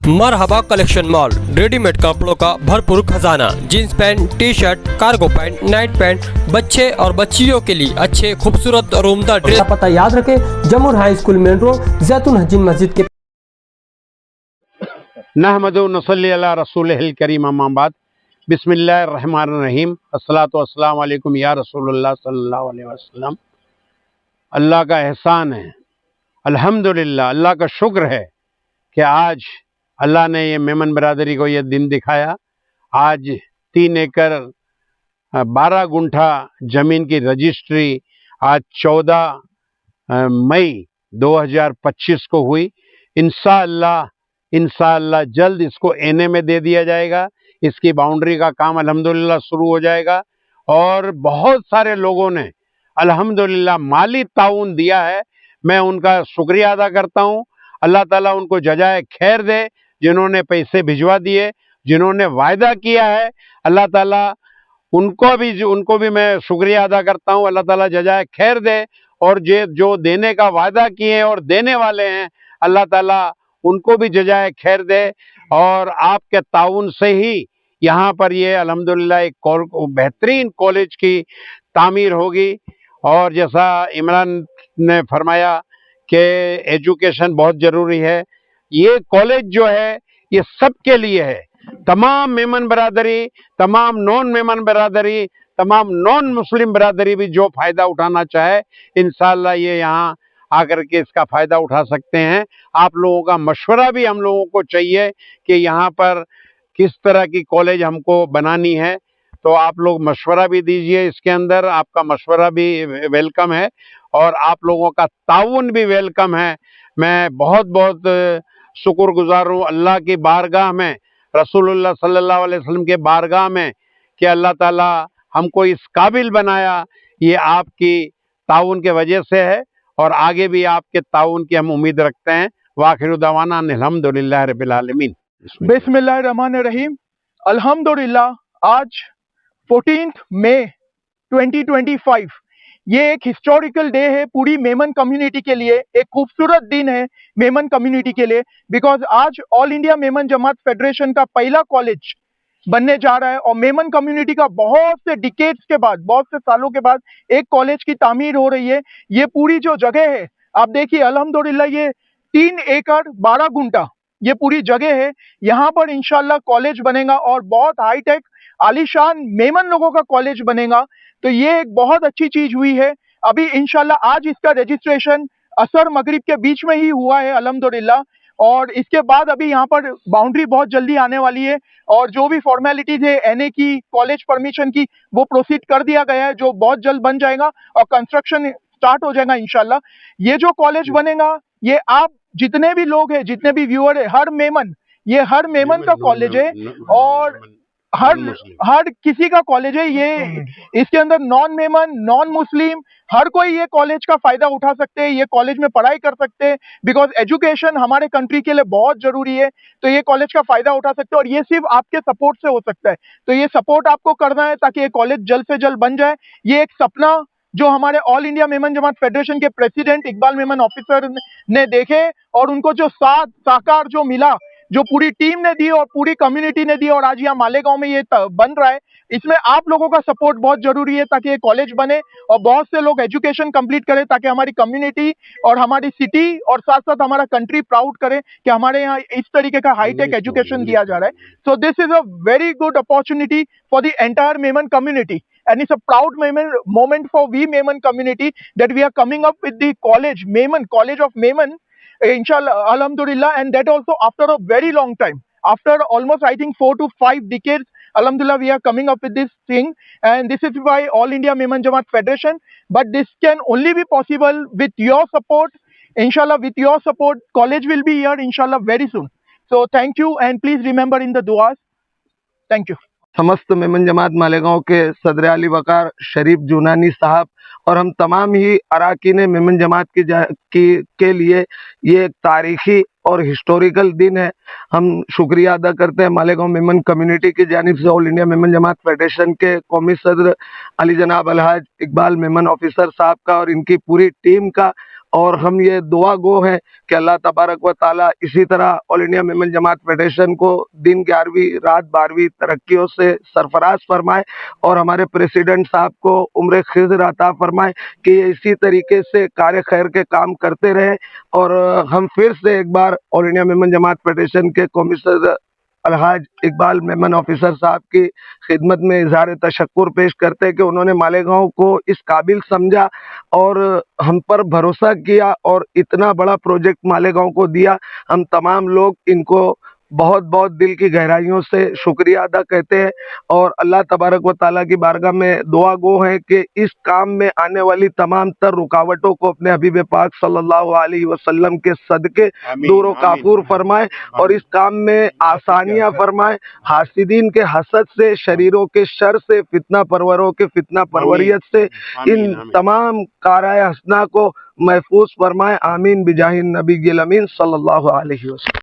मरहबा collection mall, readymade कपड़ों का भरपूर खजाना, jeans pant, T shirt, cargo pant, night pant, बच्चे और बच्चियों के लिए अच्छे खूबसूरत और उम्दा ड्रेस। पता याद रखे, जमुर हाई स्कूल मेन रोड, जैतून हजीन मस्जिद के। नहमदु नसल्ली अला रसूलिहिल करीम अम्मा बाद, बिस्मिल्लाहिर रहमानिर रहीम, अस्सलातु वस्सलामु अलैकुम या रसूलुल्लाह सल्लल्लाहु अलैहि वसल्लम। अल्लाह का एहसान है, अल्हम्दुलिल्लाह, अल्लाह का शुक्र है कि आज अल्लाह ने ये मेमन बरादरी को ये दिन दिखाया। आज 3 एकड़ 12 गुंठा ज़मीन की रजिस्ट्री आज 14 मई 2025 को हुई। इंशाअल्लाह जल्द इसको एने में दे दिया जाएगा। इसकी बाउंड्री का काम अल्हम्दुलिल्लाह शुरू हो जाएगा और बहुत सारे लोगों ने अल्हम्दुलिल्लाह माली ताउन दिया है। मैं उनका शुक्रिया अदा करता हूँ। अल्लाह ताला उनको जजाए खैर दे, जिन्होंने पैसे भिजवा दिए, जिन्होंने वायदा किया है, अल्लाह ताला उनको भी मैं शुक्रिया अदा करता हूँ। अल्लाह ताला जजाए खैर दे, और जो देने का वायदा किए हैं और देने वाले हैं, अल्लाह ताला उनको भी जजाए खैर दे। और आपके ताउन से ही यहाँ पर ये अल्हम्दुलिल्लाह एक बेहतरीन कॉलेज की तामीर होगी। और जैसा इमरान ने फरमाया कि एजुकेशन बहुत ज़रूरी है, ये कॉलेज जो है ये सबके लिए है। तमाम मेमन बरादरी, तमाम नॉन मेमन बरादरी, तमाम नॉन मुस्लिम बरादरी भी जो फ़ायदा उठाना चाहे, इंशाअल्लाह ये यहाँ आकर के इसका फ़ायदा उठा सकते हैं। आप लोगों का मशवरा भी हम लोगों को चाहिए कि यहाँ पर किस तरह की कॉलेज हमको बनानी है, तो आप लोग मशवरा भी दीजिए। इसके अंदर आपका मशवरा भी वेलकम है और आप लोगों का ताउन भी वेलकम है। मैं बहुत बहुत शुक्रगुजार हूँ अल्लाह की बारगाह में, रसूलुल्लाह सल्लल्लाहु अलैहि वसल्लम के बारगाह में, कि अल्लाह ताला हमको इस काबिल बनाया। ये आपकी ताउन के वजह से है और आगे भी आपके ताउन की हम उम्मीद रखते हैं। वाखिरु दवाना अल्हम्दुलिल्लाह रब्बिल आलमीन। बिस्मिल्लाहिर्रहमानिर्रहीम। अल्हम्दुलिल्लाह आज 14 मई 2025 ये एक हिस्टोरिकल डे है पूरी मेमन कम्युनिटी के लिए। एक खूबसूरत दिन है मेमन कम्युनिटी के लिए, बिकॉज आज ऑल इंडिया मेमन जमात फेडरेशन का पहला कॉलेज बनने जा रहा है और मेमन कम्युनिटी का बहुत से डिकेड्स के बाद, बहुत से सालों के बाद एक कॉलेज की तामीर हो रही है। ये पूरी जो जगह है आप देखिए, अल्हम्दुलिल्लाह ये 3 एकड़ 12 गुंठा ये पूरी जगह है। यहाँ पर इंशाल्लाह कॉलेज बनेगा और बहुत हाईटेक आलीशान मेमन लोगों का कॉलेज बनेगा। तो ये एक बहुत अच्छी चीज हुई है। अभी इंशाल्लाह आज इसका रजिस्ट्रेशन असर मगरिब के बीच में ही हुआ है अल्हम्दुलिल्लाह, और इसके बाद अभी यहाँ पर बाउंड्री बहुत जल्दी आने वाली है और जो भी फॉर्मेलिटीज है एनए की, कॉलेज परमिशन की, वो प्रोसीड कर दिया गया है, जो बहुत जल्द बन जाएगा और कंस्ट्रक्शन स्टार्ट हो जाएगा इंशाल्लाह। ये जो कॉलेज बनेगा ये आप जितने भी लोग हैं, जितने भी व्यूअर है, हर मेमन का कॉलेज है और हर किसी का कॉलेज है ये। इसके अंदर नॉन मेमन, नॉन मुस्लिम, हर कोई ये कॉलेज का फायदा उठा सकते हैं, ये कॉलेज में पढ़ाई कर सकते हैं, बिकॉज एजुकेशन हमारे कंट्री के लिए बहुत जरूरी है। तो ये कॉलेज का फायदा उठा सकते हैं और ये सिर्फ आपके सपोर्ट से हो सकता है। तो ये सपोर्ट आपको करना है ताकि ये कॉलेज जल्द से जल्द बन जाए। ये एक सपना जो हमारे ऑल इंडिया मेमन जमात फेडरेशन के प्रेसिडेंट इकबाल मेमन ऑफिसर ने देखे और उनको जो साथ साकार जो मिला, जो पूरी टीम ने दी और पूरी कम्युनिटी ने दी, और आज यहाँ मालेगांव में ये बन रहा है, इसमें आप लोगों का सपोर्ट बहुत जरूरी है ताकि ये कॉलेज बने और बहुत से लोग एजुकेशन कंप्लीट करें, ताकि हमारी कम्युनिटी और हमारी सिटी और साथ साथ हमारा कंट्री प्राउड करे कि हमारे यहाँ इस तरीके का हाईटेक एजुकेशन दिया जा रहा है। So this is a very good opportunity for the entire Memon community and it's a proud moment for we Memon community that we are coming up with the college of Memon, inshallah, alhamdulillah, and that also after a very long time, after almost I think 4 to 5 decades, alhamdulillah, we are coming up with this thing, and this is by All India Memon Jamaat Federation. But this can only be possible with your support. Inshallah, with your support, college will be here inshallah very soon. So thank you, and please remember in the duas. Thank you. समस्त मेमन जमात मालेगांव के सदर अली वकार शरीफ जूनानी साहब और हम तमाम ही अराकीन मेमन जमात के लिए ये एक तारीखी और हिस्टोरिकल दिन है। हम शुक्रिया अदा करते हैं मालेगांव मेमन कम्युनिटी की जानिब से ऑल इंडिया मेमन जमात फेडरेशन के कौमी सदर अली जनाब अलहाज इकबाल मेमन ऑफिसर साहब का और इनकी पूरी टीम का, और हम ये दुआ गो हैं कि अल्लाह तबारक व ताला इसी तरह ऑल इंडिया मेमन जमात फेडरेशन को दिन 11वीं रात 12वीं तरक्कियों से सरफराज फरमाए और हमारे प्रेसिडेंट साहब को उम्र खिज़र अता फरमाए कि ये इसी तरीके से कार्य खैर के काम करते रहे। और हम फिर से एक बार ऑल इंडिया मेमन जमात फेडरेशन के कमिश्नर अलहाज इकबाल मेमन ऑफिसर साहब की खिदमत में इजहार तशक्कुर पेश करते हैं कि उन्होंने मालेगांव को इस काबिल समझा और हम पर भरोसा किया और इतना बड़ा प्रोजेक्ट मालेगांव को दिया। हम तमाम लोग इनको बहुत बहुत दिल की गहराइयों से शुक्रिया अदा कहते हैं और अल्लाह तबारक व ताला की बारगाह में दुआ गो है कि इस काम में आने वाली तमाम तर रुकावटों को अपने हबीब पाक सल्लल्लाहु अलैहि वसल्लम के सदके दूर काफूर फरमाए और इस काम में आसानियां फरमाए। हासिदीन के हसद से, शरीरों के शर से, फितना परवरों के फितना परवरियत से इन तमाम काराए हसना को महफूज फरमाए। आमीन बिजाहिन नबी गिल अमीन सल्लल्लाहु अलैहि वसल्लम।